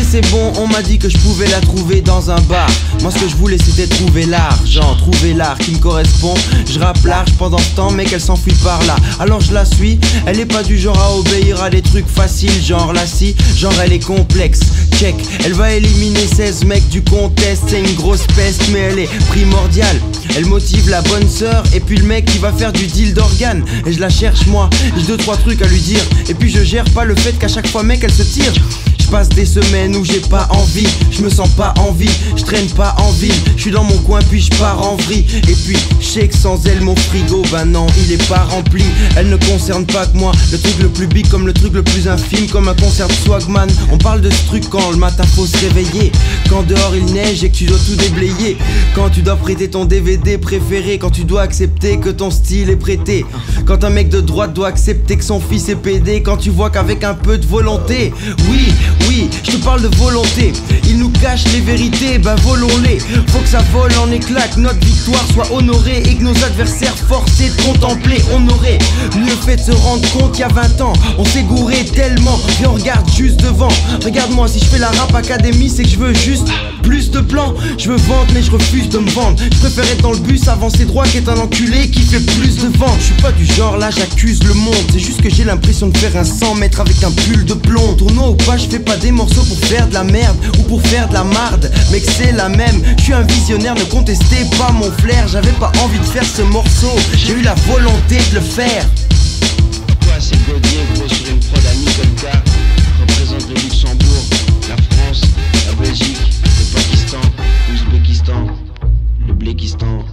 c'est bon, on m'a dit que je pouvais la trouver dans un bar. Moi ce que je voulais c'était trouver l'argent, trouver l'art qui me correspond. Je rappe large pendant ce temps mec elle s'enfuit par là. Alors je la suis, elle est pas du genre à obéir à des trucs faciles. Genre la scie, genre elle est complexe. Check, elle va éliminer 16 mecs du contest. C'est une grosse peste mais elle est primordiale. Elle motive la bonne sœur et puis le mec qui va faire du deal d'organes. Et je la cherche moi, j'ai 2-3 trucs à lui dire. Et puis je gère pas le fait qu'à chaque fois mec elle se tire. Je passe des semaines où j'ai pas envie, je me sens pas en vie, je traîne pas en ville, je suis dans mon coin puis je pars en vrille. Et puis je sais que sans elle mon frigo, ben non il est pas rempli. Elle ne concerne pas que moi, le truc le plus big comme le truc le plus infime. Comme un concert de Swagman, on parle de ce truc quand le matin faut se réveiller. Quand dehors il neige et que tu dois tout déblayer. Quand tu dois prêter ton DVD préféré. Quand tu dois accepter que ton style est prêté. Quand un mec de droite doit accepter que son fils est pédé. Quand tu vois qu'avec un peu de volonté, oui, je te parle de volonté. Ils nous cachent les vérités, ben volons-les. Faut que ça vole en éclats, que notre victoire soit honorée. Et que nos adversaires forcés de contempler. On aurait mieux fait de se rendre compte qu'il y a 20 ans on s'est gouré tellement. Et on regarde juste devant. Regarde-moi, si je fais la rap académie, c'est que je veux juste plus de plans. Je veux vendre mais je refuse de me vendre. Je préfère être dans le bus, avancer droit qu'être un enculé qui fait plus de ventes. Je suis pas du genre là, j'accuse le monde. C'est juste que j'ai l'impression de faire un 100 mètres avec un pull de plomb. Tournoi ou pas, je fais pas des morceaux pour faire de la merde ou pour faire de la marde. Mais que c'est la même, je suis un visionnaire, ne contestez pas mon flair. J'avais pas envie de faire ce morceau, j'ai eu la volonté de le faire. Quoi c'est Godier, gros sur une prod à Nicolka. Représente le Luxembourg, la France, la Belgique, le Pakistan, l'Ouzbékistan, le Blékistan.